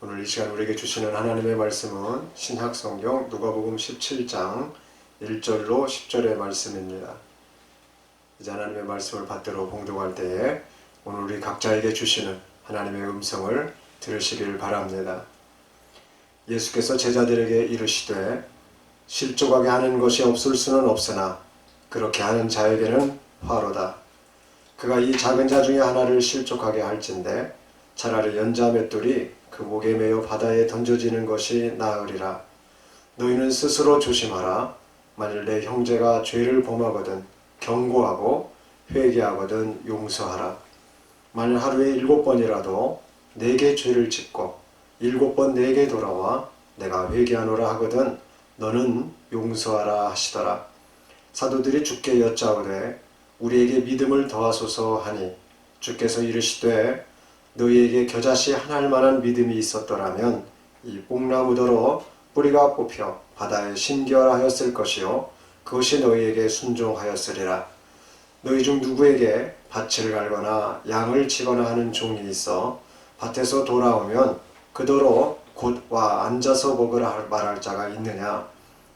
오늘 이 시간 우리에게 주시는 하나님의 말씀은 신약성경 누가복음 17장 1절로 10절의 말씀입니다. 이제 하나님의 말씀을 받들어 봉독할 때에 오늘 우리 각자에게 주시는 하나님의 음성을 들으시기를 바랍니다. 예수께서 제자들에게 이르시되 실족하게 하는 것이 없을 수는 없으나 그렇게 하는 자에게는 화로다. 그가 이 작은 자 중에 하나를 실족하게 할진대 차라리 연자 맷돌이 그 목에 매어 바다에 던져지는 것이 나으리라. 너희는 스스로 조심하라. 만일 내 형제가 죄를 범하거든 경고하고 회개하거든 용서하라. 만일 하루에 7번이라도 내게 죄를 짓고 7번 내게 돌아와 내가 회개하노라 하거든 너는 용서하라 하시더라. 사도들이 주께 여짜오되 우리에게 믿음을 더하소서 하니 주께서 이르시되 너희에게 겨자씨 한 알만한 믿음이 있었더라면 이 뽕나무더러 뿌리가 뽑혀 바다에 심겨하였을 것이요 그것이 너희에게 순종하였으리라. 너희 중 누구에게 밭을 갈거나 양을 치거나 하는 종이 있어 밭에서 돌아오면 그더러 곧 와 앉아서 먹으라 말할 자가 있느냐.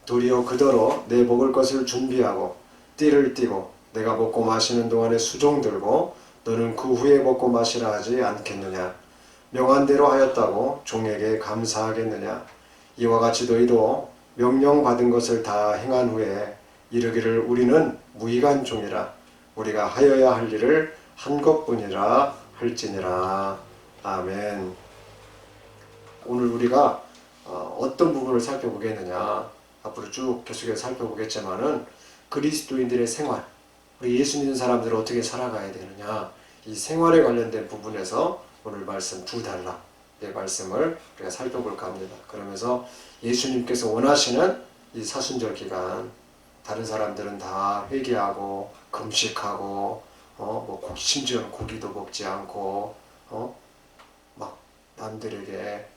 도리어 그더러 내 먹을 것을 준비하고 띠를 띠고 내가 먹고 마시는 동안에 수종 들고 너는 그 후에 먹고 마시라 하지 않겠느냐. 명한 대로 하였다고 종에게 감사하겠느냐. 이와 같이 너희도 명령받은 것을 다 행한 후에 이르기를 우리는 무익한 종이라. 우리가 하여야 할 일을 한 것뿐이라 할지니라. 아멘. 오늘 우리가 어떤 부분을 살펴보겠느냐. 앞으로 쭉 계속해서 살펴보겠지만은 그리스도인들의 생활, 우리 예수 믿는 사람들은 어떻게 살아가야 되느냐, 이 생활에 관련된 부분에서 오늘 말씀 두 단락의 말씀을 우리가 살펴볼까 합니다. 그러면서 예수님께서 원하시는 이 사순절 기간, 다른 사람들은 다 회개하고 금식하고 심지어는 고기도 먹지 않고 막 남들에게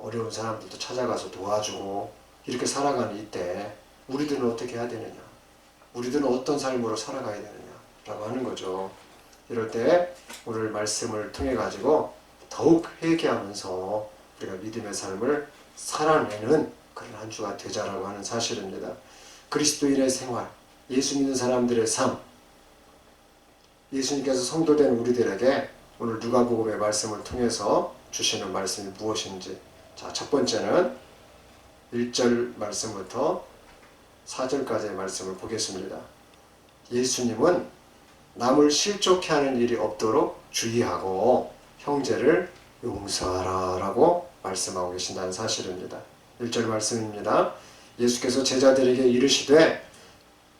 어려운 사람들도 찾아가서 도와주고 이렇게 살아가는 이때 우리들은 어떻게 해야 되느냐, 우리들은 어떤 삶으로 살아가야 되느냐라고 하는 거죠. 이럴 때 오늘 말씀을 통해 가지고 더욱 회개하면서 우리가 믿음의 삶을 살아내는 그런 한 주가 되자라고 하는 사실입니다. 그리스도인의 생활, 예수 믿는 사람들의 삶, 예수님께서 성도된 우리들에게 오늘 누가복음의 말씀을 통해서 주시는 말씀이 무엇인지, 자, 첫 번째는 1절 말씀부터 4절까지의 말씀을 보겠습니다. 예수님은 남을 실족해 하는 일이 없도록 주의하고 형제를 용서하라 라고 말씀하고 계신다는 사실입니다. 1절 말씀입니다. 예수께서 제자들에게 이르시되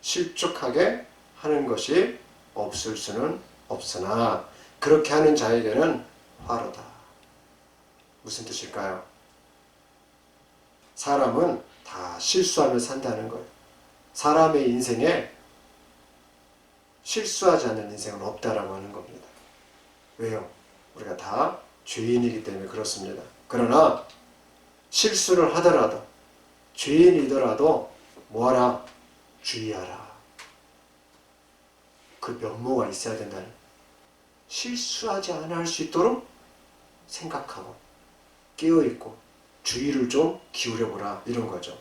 실족하게 하는 것이 없을 수는 없으나 그렇게 하는 자에게는 화로다. 무슨 뜻일까요? 사람은 다 실수하며 산다는 거예요. 사람의 인생에 실수하지 않는 인생은 없다라고 하는 겁니다. 왜요? 우리가 다 죄인이기 때문에 그렇습니다. 그러나 실수를 하더라도 죄인이더라도 뭐하라? 주의하라. 그 면모가 있어야 된다는, 실수하지 않아 할 수 있도록 생각하고 깨어있고 주의를 좀 기울여보라, 이런 거죠.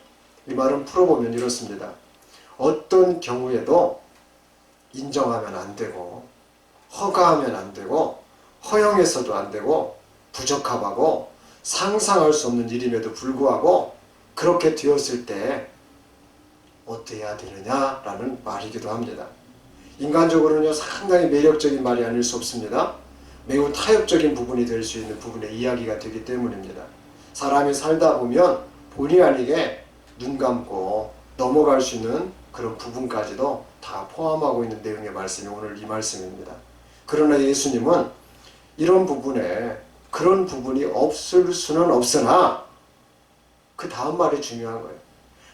이 말은 풀어보면 이렇습니다. 어떤 경우에도 인정하면 안 되고 허가하면 안 되고 허용해서도 안 되고 부적합하고 상상할 수 없는 일임에도 불구하고 그렇게 되었을 때 어떻게 해야 되느냐라는 말이기도 합니다. 인간적으로는요, 상당히 매력적인 말이 아닐 수 없습니다. 매우 타협적인 부분이 될 수 있는 부분의 이야기가 되기 때문입니다. 사람이 살다 보면 본의 아니게 눈 감고 넘어갈 수 있는 그런 부분까지도 다 포함하고 있는 내용의 말씀이 오늘 이 말씀입니다. 그러나 예수님은 이런 부분에 그런 부분이 없을 수는 없으나 그 다음 말이 중요한 거예요.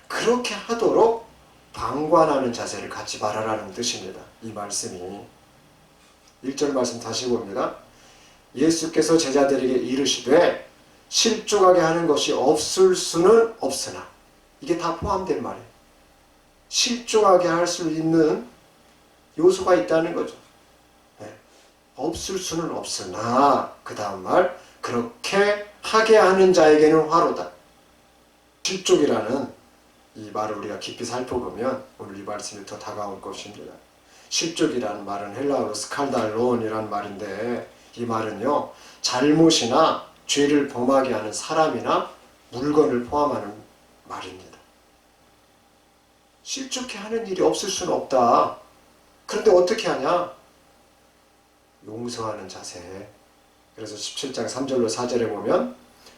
그렇게 하도록 방관하는 자세를 갖지 말아라는 뜻입니다. 이 말씀이 1절 말씀 다시 봅니다. 예수께서 제자들에게 이르시되 실족하게 하는 것이 없을 수는 없으나, 이게 다 포함된 말이에요. 실족하게 할 수 있는 요소가 있다는 거죠. 네. 없을 수는 없으나 그 다음 말 그렇게 하게 하는 자에게는 화로다. 실족이라는 이 말을 우리가 깊이 살펴보면 오늘 이 말씀이 더 다가올 것입니다. 실족이라는 말은 헬라어로 스칼달론이라는 말인데, 이 말은요, 잘못이나 죄를 범하게 하는 사람이나 물건을 포함하는 말입니다. 실족해 하는 일이 없을 수는 없다. 그런데 어떻게 하냐? 용서하는 자세. 그래서 17장 3절로 4절에 보면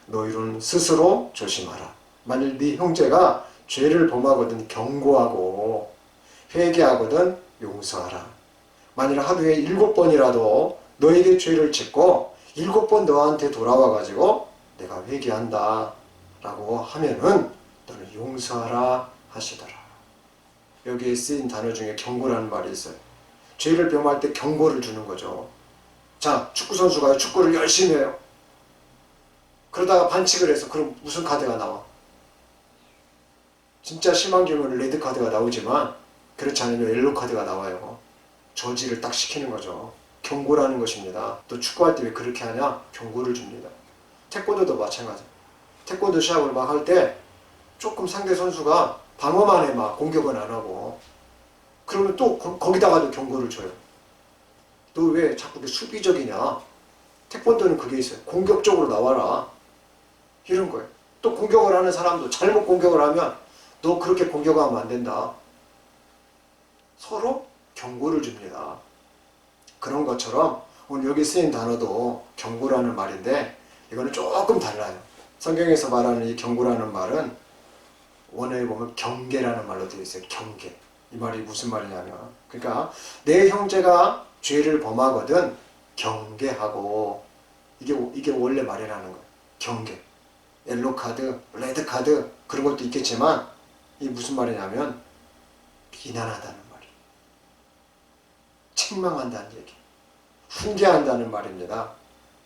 너희는 스스로 조심하라. 만일 네 형제가 죄를 범하거든 경고하고 회개하거든 용서하라. 만일 하루에 7번이라도 너에게 죄를 짓고 7번 너한테 돌아와가지고 내가 회개한다 라고 하면은 너는 용서하라 하시더라. 여기에 쓰인 단어 중에 경고라는 말이 있어요. 죄를 범할 때 경고를 주는 거죠. 자, 축구선수가 축구를 열심히 해요. 그러다가 반칙을 해서 그럼 무슨 카드가 나와? 진짜 심한 경우는 레드카드가 나오지만 그렇지 않으면 옐로카드가 나와요. 저지를 딱 시키는 거죠. 경고라는 것입니다. 또 축구할 때 왜 그렇게 하냐? 경고를 줍니다. 태권도도 마찬가지. 태권도 시합을 막 할 때 조금 상대 선수가 방어만 해, 막 공격은 안 하고, 그러면 또 거기다가도 경고를 줘요. 너 왜 자꾸 수비적이냐? 태권도는 그게 있어요. 공격적으로 나와라. 이런 거예요. 또 공격을 하는 사람도 잘못 공격을 하면 너 그렇게 공격하면 안 된다. 서로 경고를 줍니다. 그런 것처럼 오늘 여기 쓰인 단어도 경고라는 말인데 이거는 조금 달라요. 성경에서 말하는 이 경고라는 말은 원어에 보면 경계라는 말로 되어 있어요. 경계. 이 말이 무슨 말이냐면, 그러니까 내 형제가 죄를 범하거든 경계하고, 이게 원래 말이라는 거예요. 경계. 옐로카드, 레드카드 그런 것도 있겠지만 이게 무슨 말이냐면 비난하다는 말이에요. 책망한다는 얘기. 훈계한다는 말입니다.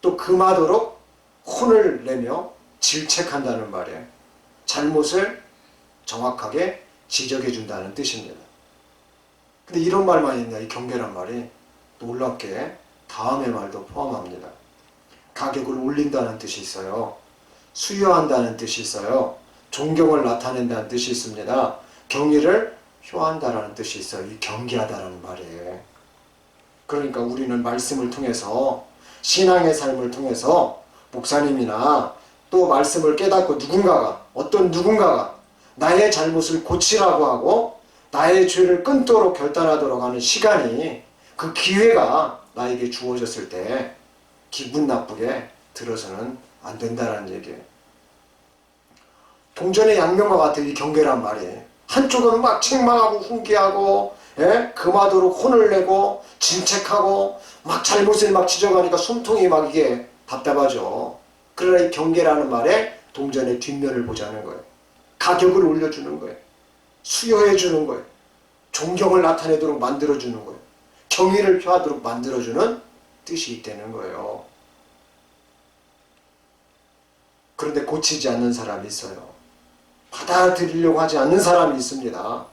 또 금하도록 혼을 내며 질책한다는 말이에요. 잘못을 정확하게 지적해 준다는 뜻입니다. 근데 이런 말만 있냐, 이 경계란 말이 놀랍게 다음의 말도 포함합니다. 가격을 올린다는 뜻이 있어요. 수여한다는 뜻이 있어요. 존경을 나타낸다는 뜻이 있습니다. 경의를 표한다는 뜻이 있어요. 이 경계하다라는 말이에요. 그러니까 우리는 말씀을 통해서, 신앙의 삶을 통해서 목사님이나 또 말씀을 깨닫고 어떤 누군가가 나의 잘못을 고치라고 하고 나의 죄를 끊도록 결단하도록 하는 시간이, 그 기회가 나에게 주어졌을 때 기분 나쁘게 들어서는 안 된다는 얘기예요. 동전의 양면과 같은 이 경계란 말이에요. 한쪽은 막 책망하고 훈계하고, 금하도록 혼을 내고 질책하고 막 잘못을 막 지적하니까 숨통이 막 이게 답답하죠. 그러나 이 경계라는 말에 동전의 뒷면을 보자는 거예요. 가격을 올려주는 거예요. 수여해주는 거예요. 존경을 나타내도록 만들어주는 거예요. 경의를 표하도록 만들어주는 뜻이 있다는 거예요. 그런데 고치지 않는 사람이 있어요. 받아들이려고 하지 않는 사람이 있습니다.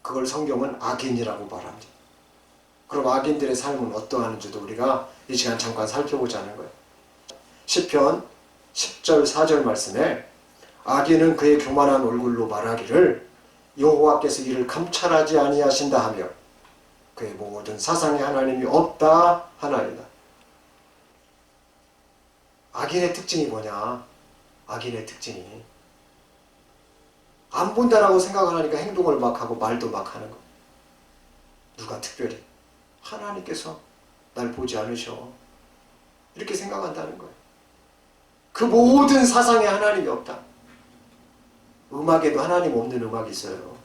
그걸 성경은 악인이라고 말합니다. 그럼 악인들의 삶은 어떠하는지도 우리가 이 시간 잠깐 살펴보자는 거예요. 시편 10절 4절 말씀에 악인은 그의 교만한 얼굴로 말하기를 여호와께서 이를 감찰하지 아니하신다 하며 그의 모든 사상에 하나님이 없다 하나이다. 악인의 특징이 뭐냐? 악인의 특징이 안 본다라고 생각을 하니까 행동을 막 하고 말도 막 하는 거. 누가 특별히? 하나님께서 날 보지 않으셔. 이렇게 생각한다는 거예요. 그 모든 사상에 하나님이 없다. 음악에도 하나님 없는 음악이 있어요.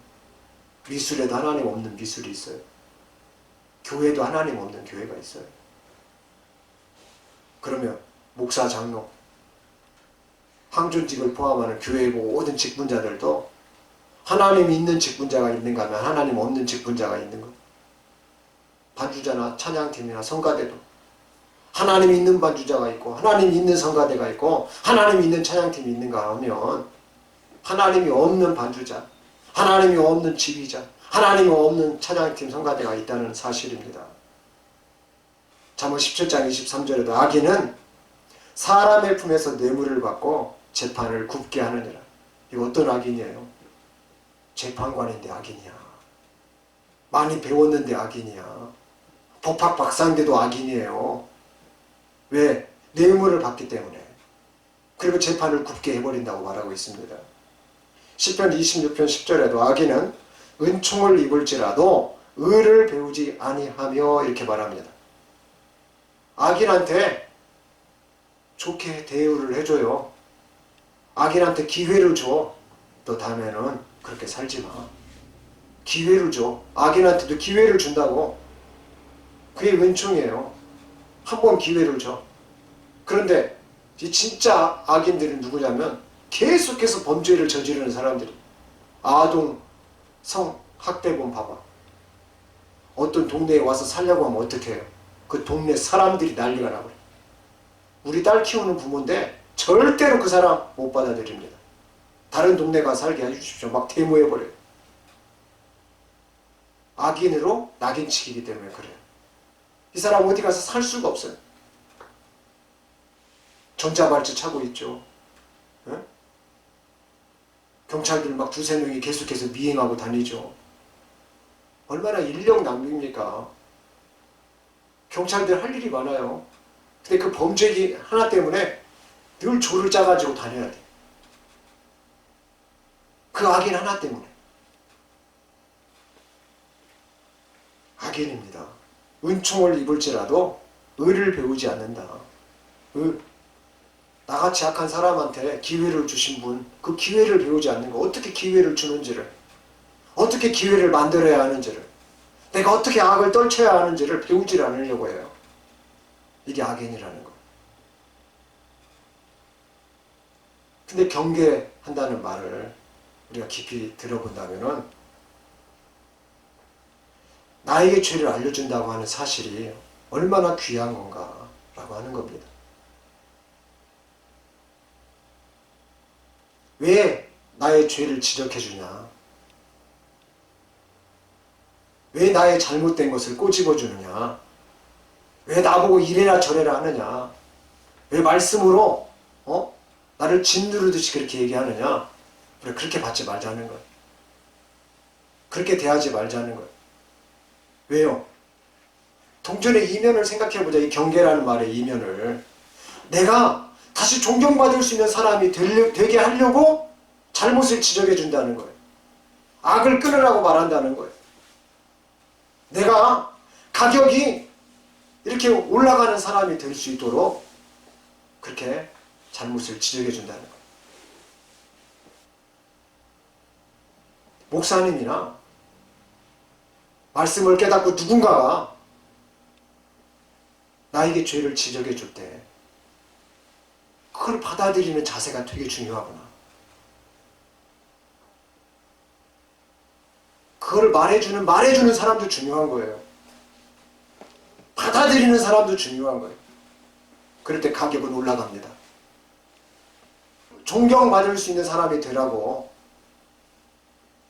미술에도 하나님 없는 미술이 있어요. 교회도 하나님 없는 교회가 있어요. 그러면 목사, 장로, 황존직을 포함하는 교회의 모든 직분자들도 하나님 있는 직분자가 있는가 하면 하나님 없는 직분자가 있는 것. 반주자나 찬양팀이나 성가대도 하나님 있는 반주자가 있고 하나님 있는 성가대가 있고 하나님 있는 찬양팀이 있는가 하면 하나님이 없는 반주자, 하나님이 없는 지휘자, 하나님이 없는 찬양팀 성가대가 있다는 사실입니다. 잠언 17장 23절에도 악인은 사람의 품에서 뇌물을 받고 재판을 굽게 하느니라. 이거 어떤 악인이에요? 재판관인데 악인이야. 많이 배웠는데 악인이야. 법학 박사인데도 악인이에요. 왜? 뇌물을 받기 때문에. 그리고 재판을 굽게 해버린다고 말하고 있습니다. 시편 26편 10절에도 악인은 은총을 입을지라도 의를 배우지 아니하며 이렇게 말합니다. 악인한테 좋게 대우를 해줘요. 악인한테 기회를 줘. 너 다음에는 그렇게 살지 마. 기회를 줘. 악인한테도 기회를 준다고. 그게 은총이에요. 한 번 기회를 줘. 그런데 진짜 악인들은 누구냐면 계속해서 범죄를 저지르는 사람들이. 아동 성학대범 봐봐. 어떤 동네에 와서 살려고 하면 어떻게 해요? 그 동네 사람들이 난리가 나버려. 우리 딸 키우는 부모인데 절대로 그 사람 못 받아들입니다. 다른 동네 가 살게 해주십시오. 막 데모해버려요. 악인으로 낙인치기이기 때문에 그래요. 이 사람 어디 가서 살 수가 없어요. 전자발찌 차고 있죠. 응? 경찰들 막 두세 명이 계속해서 미행하고 다니죠. 얼마나 인력 낭비입니까? 경찰들 할 일이 많아요. 근데 그 범죄기 하나 때문에 늘 조를 짜가지고 다녀야 돼. 그 악인 하나 때문에. 악인입니다. 은총을 입을지라도 의를 배우지 않는다. 나같이 약한 사람한테 기회를 주신 분, 그 기회를 배우지 않는 거, 어떻게 기회를 주는지를, 어떻게 기회를 만들어야 하는지를, 내가 어떻게 악을 떨쳐야 하는지를 배우지 않으려고 해요. 이게 악인이라는 거. 근데 경계한다는 말을 우리가 깊이 들어본다면은 나에게 죄를 알려준다고 하는 사실이 얼마나 귀한 건가라고 하는 겁니다. 왜 나의 죄를 지적해주냐? 왜 나의 잘못된 것을 꼬집어주느냐? 왜 나보고 이래라 저래라 하느냐? 왜 말씀으로 나를 짓누르듯이 그렇게 얘기하느냐? 우리 그렇게 받지 말자는 거예요. 그렇게 대하지 말자는 거예요. 왜요? 동전의 이면을 생각해보자. 이 경계라는 말의 이면을. 내가 다시 존경받을 수 있는 사람이 되게 하려고 잘못을 지적해 준다는 거예요. 악을 끊으라고 말한다는 거예요. 내가 가격이 이렇게 올라가는 사람이 될 수 있도록 그렇게 잘못을 지적해 준다는 거예요. 목사님이나 말씀을 깨닫고 누군가가 나에게 죄를 지적해 줄 때 그걸 받아들이는 자세가 되게 중요하구나. 그걸 말해주는 사람도 중요한 거예요. 받아들이는 사람도 중요한 거예요. 그럴 때 가격은 올라갑니다. 존경받을 수 있는 사람이 되라고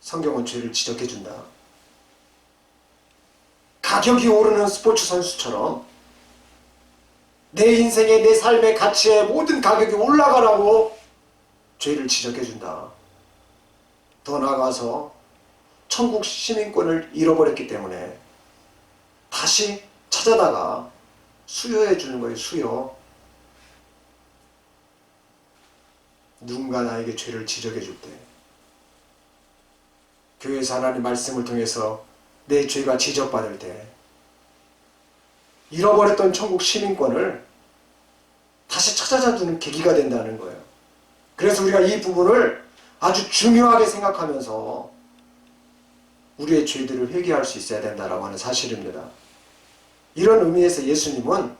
성경은 죄를 지적해준다. 가격이 오르는 스포츠 선수처럼 내 인생의 내 삶의 가치의 모든 가격이 올라가라고 죄를 지적해준다. 더 나아가서 천국 시민권을 잃어버렸기 때문에 다시 찾아다가 수여해주는 거예요. 수여. 누군가 나에게 죄를 지적해줄 때 교회에서 하나님 말씀을 통해서 내 죄가 지적받을 때 잃어버렸던 천국 시민권을 다시 찾아주는 계기가 된다는 거예요. 그래서 우리가 이 부분을 아주 중요하게 생각하면서 우리의 죄들을 회개할 수 있어야 된다라고 하는 사실입니다. 이런 의미에서 예수님은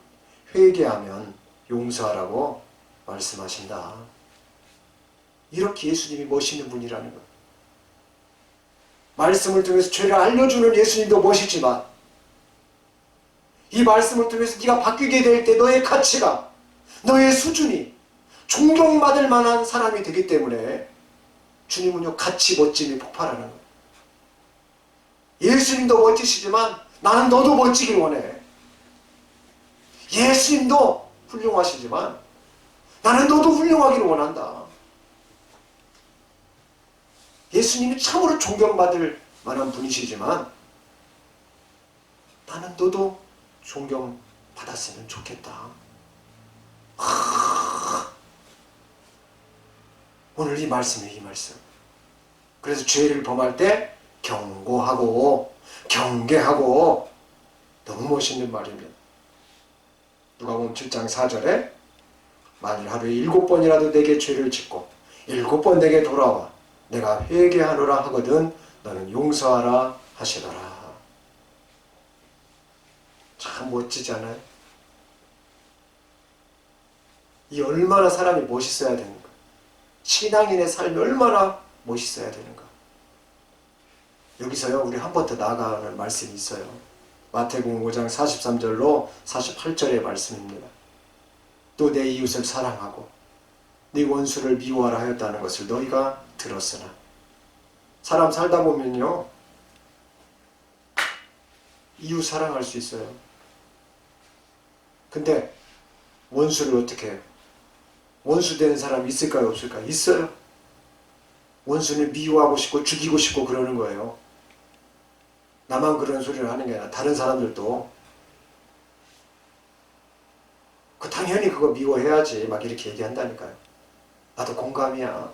회개하면 용서하라고 말씀하신다. 이렇게 예수님이 멋있는 분이라는 거예요. 말씀을 통해서 죄를 알려주는 예수님도 멋있지만 이 말씀을 통해서 네가 바뀌게 될 때 너의 가치가, 너의 수준이 존경받을 만한 사람이 되기 때문에 주님은요 가치 멋짐이 폭발하는 거예요. 예수님도 멋지시지만 나는 너도 멋지길 원해. 예수님도 훌륭하시지만 나는 너도 훌륭하기를 원한다. 예수님이 참으로 존경받을 만한 분이시지만 나는 너도 존경받았으면 좋겠다. 오늘 이 말씀이에요, 이 말씀. 그래서 죄를 범할 때 경고하고 경계하고, 너무 멋있는 말입니다. 누가복음 7장 4절에 만일 하루에 7번이라도 내게 죄를 짓고 7번 내게 돌아와 내가 회개하노라 하거든 너는 용서하라 하시더라. 참 멋지지 않아요? 이 얼마나 사람이 멋있어야 되는가. 신앙인의 삶이 얼마나 멋있어야 되는가. 여기서요, 우리 한 번 더 나아가는 말씀이 있어요. 마태복음 5장 43절로 48절의 말씀입니다. 또 내 이웃을 사랑하고 네 원수를 미워하라 하였다는 것을 너희가 들었으나. 사람 살다 보면요, 이웃 사랑할 수 있어요. 근데 원수를 어떻게 해요? 원수 되는 사람이 있을까요, 없을까요? 있어요. 원수는 미워하고 싶고 죽이고 싶고 그러는 거예요. 나만 그런 소리를 하는 게 아니라 다른 사람들도 당연히 그거 미워해야지 막 이렇게 얘기한다니까요. 나도 공감이야.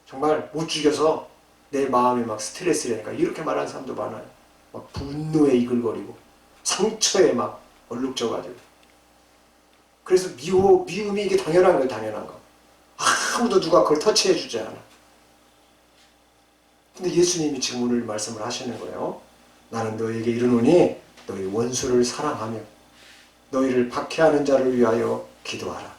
정말 못 죽여서 내 마음이 막 스트레스라니까 이렇게 말하는 사람도 많아요. 막 분노에 이글거리고 상처에 막 얼룩져가지고. 그래서 미움이 이게 당연한 거예요, 당연한 거. 아무도 누가 그걸 터치해주지 않아. 근데 예수님이 지금 오늘 말씀을 하시는 거예요. 나는 너희에게 이르노니 너희 원수를 사랑하며 너희를 박해하는 자를 위하여 기도하라.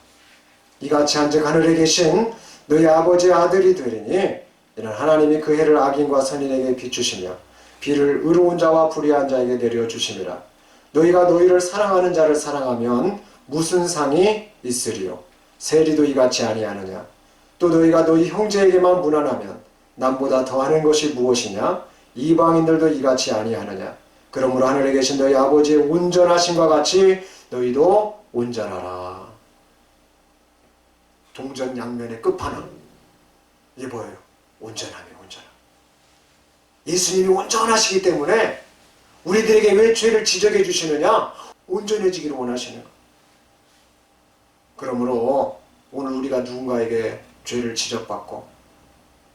이같이 한즉 하늘에 계신 너희 아버지의 아들이 되리니 이는 하나님이 그 해를 악인과 선인에게 비추시며 비를 의로운 자와 불의한 자에게 내려주심이라. 너희가 너희를 사랑하는 자를 사랑하면 무슨 상이 있으리요? 세리도 이같이 아니하느냐? 또 너희가 너희 형제에게만 무난하면 남보다 더하는 것이 무엇이냐? 이방인들도 이같이 아니하느냐? 그러므로 하늘에 계신 너희 아버지의 온전하심과 같이 너희도 온전하라. 동전양면의 끝판왕. 이게 뭐예요? 온전함이 온전함. 예수님이 온전하시기 때문에 우리들에게 왜 죄를 지적해 주시느냐? 온전해지기를 원하시는 거예요. 그러므로 오늘 우리가 누군가에게 죄를 지적받고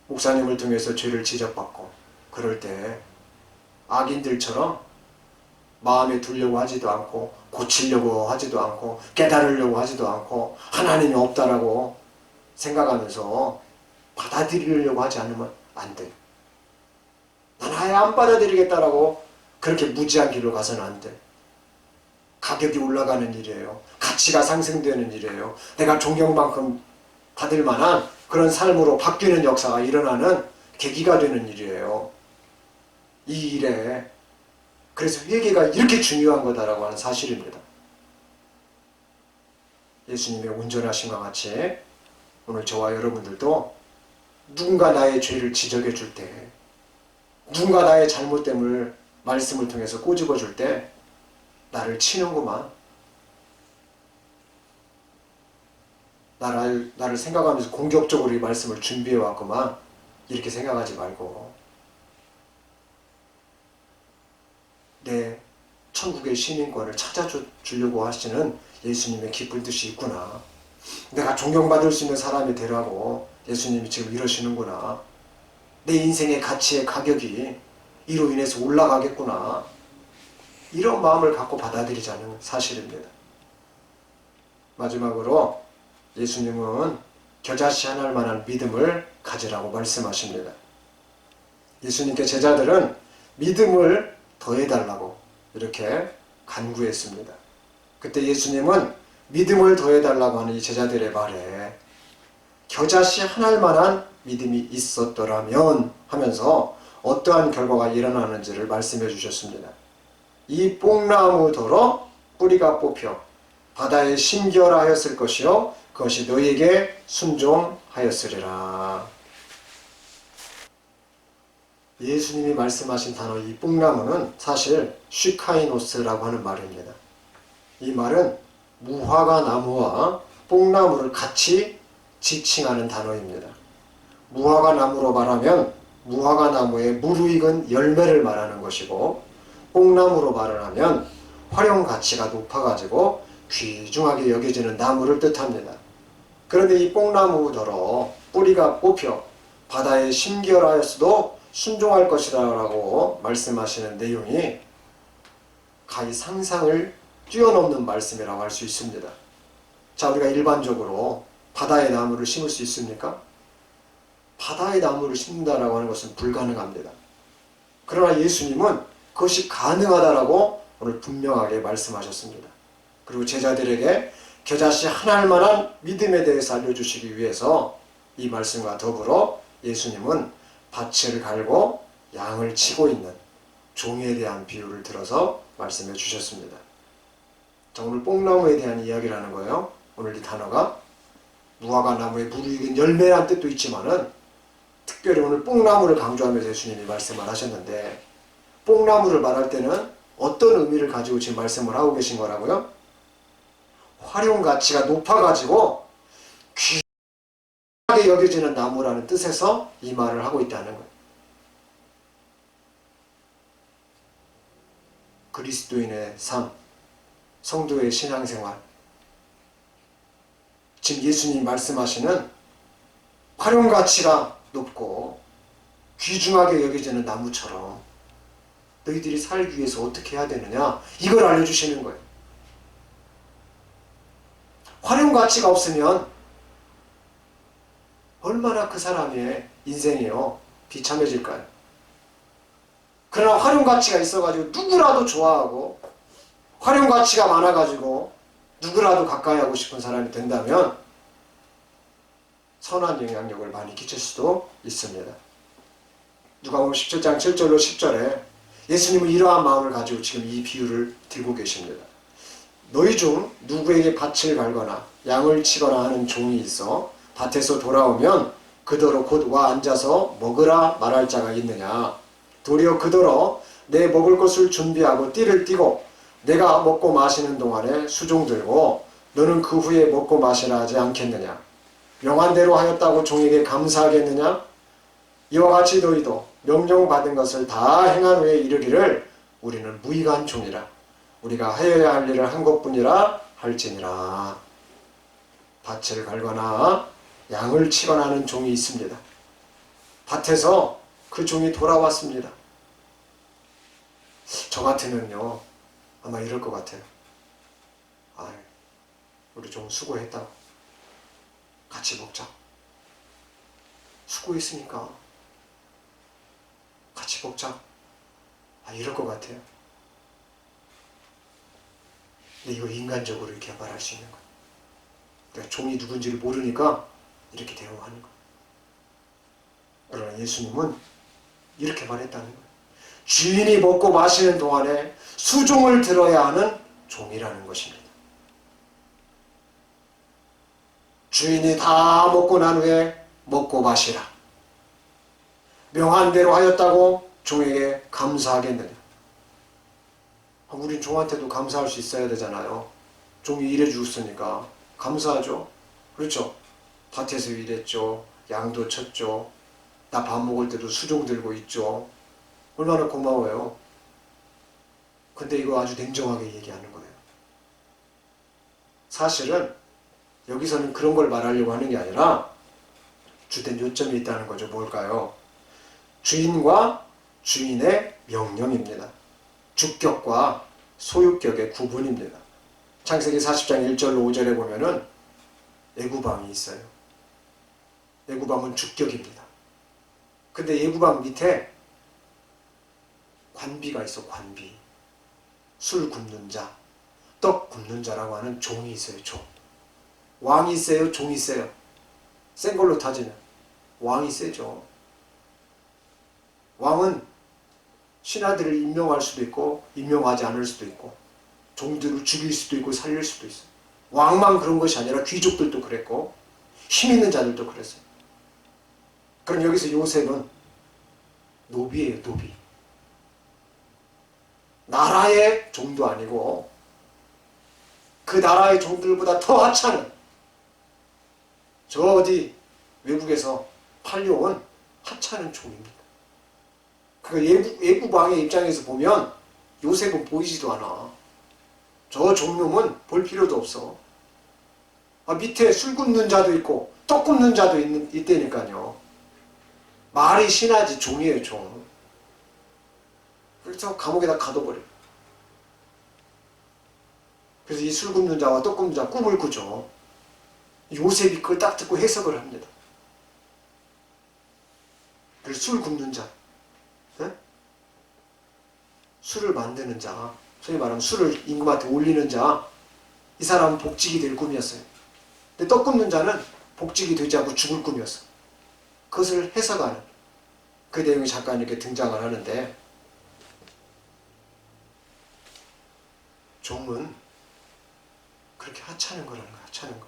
목사님을 통해서 죄를 지적받고 그럴 때 악인들처럼 마음에 두려고 하지도 않고 고치려고 하지도 않고 깨달으려고 하지도 않고 하나님이 없다라고 생각하면서 받아들이려고 하지 않으면 안 돼요. 난 아예 안 받아들이겠다라고 그렇게 무지한 길로 가서는 안 돼. 가격이 올라가는 일이에요. 가치가 상승되는 일이에요. 내가 존경만큼 받을 만한 그런 삶으로 바뀌는 역사가 일어나는 계기가 되는 일이에요. 이 일에 그래서 회개가 이렇게 중요한 거다라고 하는 사실입니다. 예수님의 온전하심과 같이 오늘 저와 여러분들도 누군가 나의 죄를 지적해 줄 때, 누군가 나의 잘못됨을 말씀을 통해서 꼬집어 줄 때 나를 치는구만, 나를 생각하면서 공격적으로 이 말씀을 준비해 왔구만, 이렇게 생각하지 말고 내 천국의 시민권을 찾아주려고 하시는 예수님의 깊은 뜻이 있구나. 내가 존경받을 수 있는 사람이 되라고 예수님이 지금 이러시는구나. 내 인생의 가치의 가격이 이로 인해서 올라가겠구나. 이런 마음을 갖고 받아들이자는 사실입니다. 마지막으로 예수님은 겨자씨 하나를 만한 믿음을 가지라고 말씀하십니다. 예수님께 제자들은 믿음을 더해달라고 이렇게 간구했습니다. 그때 예수님은 믿음을 더해달라고 하는 이 제자들의 말에 겨자씨 하나일 만한 믿음이 있었더라면 하면서 어떠한 결과가 일어나는지를 말씀해 주셨습니다. 이 뽕나무더러 뿌리가 뽑혀 바다에 심겨라하였을 것이요 그것이 너희에게 순종하였으리라. 예수님이 말씀하신 단어 이 뽕나무는 사실 슈카이노스라고 하는 말입니다. 이 말은 무화과 나무와 뽕나무를 같이 지칭하는 단어입니다. 무화과 나무로 말하면 무화과 나무의 무르익은 열매를 말하는 것이고, 뽕나무로 말을 하면 활용 가치가 높아가지고 귀중하게 여겨지는 나무를 뜻합니다. 그런데 이 뽕나무더러 뿌리가 뽑혀 바다에 심결하였어도 순종할 것이다 라고 말씀하시는 내용이 가히 상상을 뛰어넘는 말씀이라고 할 수 있습니다. 자, 우리가 일반적으로 바다의 나무를 심을 수 있습니까? 바다의 나무를 심는다라고 하는 것은 불가능합니다. 그러나 예수님은 그것이 가능하다라고 오늘 분명하게 말씀하셨습니다. 그리고 제자들에게 겨자씨 하나만한 믿음에 대해서 알려주시기 위해서 이 말씀과 더불어 예수님은 밭을 갈고 양을 치고 있는 종에 대한 비유를 들어서 말씀해 주셨습니다. 자, 오늘 뽕나무에 대한 이야기라는 거예요. 오늘 이 단어가 무화과 나무의 무르익은 열매란 뜻도 있지만은 특별히 오늘 뽕나무를 강조하면서 예수님이 말씀을 하셨는데, 뽕나무를 말할 때는 어떤 의미를 가지고 지금 말씀을 하고 계신 거라고요? 활용 가치가 높아가지고 귀하게 여겨지는 나무라는 뜻에서 이 말을 하고 있다는 거예요. 그리스도인의 삶, 성도의 신앙생활, 지금 예수님이 말씀하시는 활용 가치가 높고 귀중하게 여겨지는 나무처럼 너희들이 살기 위해서 어떻게 해야 되느냐, 이걸 알려주시는 거예요. 활용 가치가 없으면 얼마나 그 사람의 인생이요 비참해질까요? 그러나 활용 가치가 있어가지고 누구라도 좋아하고 활용 가치가 많아가지고 누구라도 가까이 하고 싶은 사람이 된다면 선한 영향력을 많이 끼칠 수도 있습니다. 누가복음 17장 7절로 10절에 예수님은 이러한 마음을 가지고 지금 이 비유를 들고 계십니다. 너희 중 누구에게 밭을 갈거나 양을 치거나 하는 종이 있어 밭에서 돌아오면 그더러 곧 와 앉아서 먹으라 말할 자가 있느냐. 도리어 그더러 내 먹을 것을 준비하고 띠를 띠고 내가 먹고 마시는 동안에 수종 들고 너는 그 후에 먹고 마시라 하지 않겠느냐. 명한대로 하였다고 종에게 감사하겠느냐. 이와 같이 너희도 명령받은 것을 다 행한 후에 이르기를 우리는 무익한 종이라. 우리가 하여야 할 일을 한 것뿐이라 할지니라. 밭을 갈거나 양을 치거나 하는 종이 있습니다. 밭에서 그 종이 돌아왔습니다. 저 같으면요 아마 이럴 것 같아요. 아, 우리 종 수고했다. 같이 먹자. 수고했으니까 같이 먹자. 아, 이럴 것 같아요. 근데 이거 인간적으로 이렇게 말할 수 있는 거예요. 그러니까 종이 누군지를 모르니까 이렇게 대응하는 거예요. 그러나 예수님은 이렇게 말했다는 거예요. 주인이 먹고 마시는 동안에 수종을 들어야 하는 종이라는 것입니다. 주인이 다 먹고 난 후에 먹고 마시라. 명한 대로 하였다고 종에게 감사하겠느냐. 우린 종한테도 감사할 수 있어야 되잖아요. 종이 일해 주었으니까 감사하죠. 그렇죠? 밭에서 일했죠. 양도 쳤죠. 나 밥 먹을 때도 수종 들고 있죠. 얼마나 고마워요. 근데 이거 아주 냉정하게 얘기하는 거예요. 사실은 여기서는 그런 걸 말하려고 하는 게 아니라 주된 요점이 있다는 거죠. 뭘까요? 주인과 주인의 명령입니다. 주격과 소유격의 구분입니다. 창세기 40장 1절로 5절에 보면은 애구방이 있어요. 애구방은 주격입니다. 근데 애구방 밑에 관비가 있어. 관비. 술 굽는 자, 떡 굽는 자라고 하는 종이 있어요. 종. 왕이 세요? 종이 세요? 센 걸로 따지면 왕이 세죠. 왕은 신하들을 임명할 수도 있고 임명하지 않을 수도 있고 종들을 죽일 수도 있고 살릴 수도 있어요. 왕만 그런 것이 아니라 귀족들도 그랬고 힘 있는 자들도 그랬어요. 그럼 여기서 요셉은 노비예요. 노비. 나라의 종도 아니고 그 나라의 종들보다 더 하찮은 저 어디 외국에서 팔려온 하찮은 종입니다. 그 예구방의 입장에서 보면 요셉은 보이지도 않아. 저 종놈은 볼 필요도 없어. 밑에 술 굽는 자도 있고 떡 굽는 자도 있다니까요. 말이 신하지 종이에요, 종. 그래서 감옥에다 가둬버려. 그래서 이 술 굽는 자와 떡 굽는 자 꿈을 꾸죠. 요셉이 그걸 딱 듣고 해석을 합니다. 그래서 술 굽는 자, 네? 술을 만드는 자, 소위 말하면 술을 임금한테 올리는 자, 이 사람은 복직이 될 꿈이었어요. 근데 떡 굽는 자는 복직이 되지 않고 죽을 꿈이었어. 그것을 해석하는 그 내용이 잠깐 이렇게 등장을 하는데, 종은 그렇게 하찮은 거라는 거야. 하찮은 거.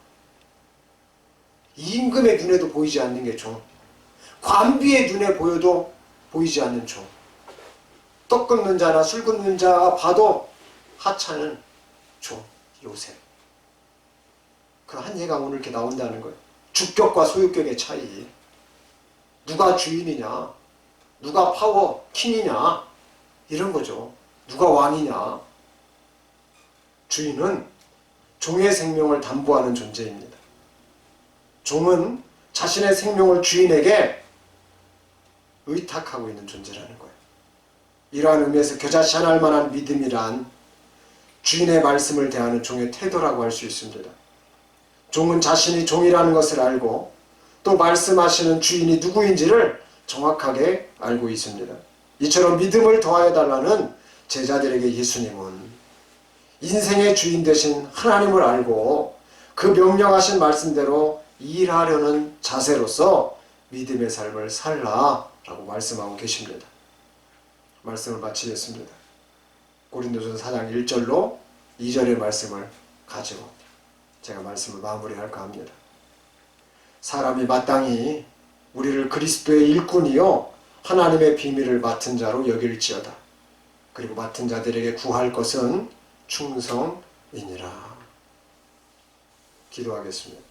임금의 눈에도 보이지 않는 게 종. 관비의 눈에 보여도 보이지 않는 종. 떡 굽는 자나 술 굽는 자가 봐도 하찮은 종. 요셉. 그 한 예가 오늘 이렇게 나온다는 거예요. 주격과 소유격의 차이. 누가 주인이냐, 누가 파워 킹이냐, 이런 거죠. 누가 왕이냐. 주인은 종의 생명을 담보하는 존재입니다. 종은 자신의 생명을 주인에게 의탁하고 있는 존재라는 거예요. 이러한 의미에서 겨자씨하할 만한 믿음이란 주인의 말씀을 대하는 종의 태도라고 할 수 있습니다. 종은 자신이 종이라는 것을 알고 또 말씀하시는 주인이 누구인지를 정확하게 알고 있습니다. 이처럼 믿음을 더하여 달라는 제자들에게 예수님은 인생의 주인 되신 하나님을 알고 그 명령하신 말씀대로 일하려는 자세로서 믿음의 삶을 살라라고 말씀하고 계십니다. 말씀을 마치겠습니다. 고린도전서 4장 1절로 2절의 말씀을 가지고 제가 말씀을 마무리할까 합니다. 사람이 마땅히 우리를 그리스도의 일꾼이요 하나님의 비밀을 맡은 자로 여길지어다. 그리고 맡은 자들에게 구할 것은 충성이니라. 기도하겠습니다.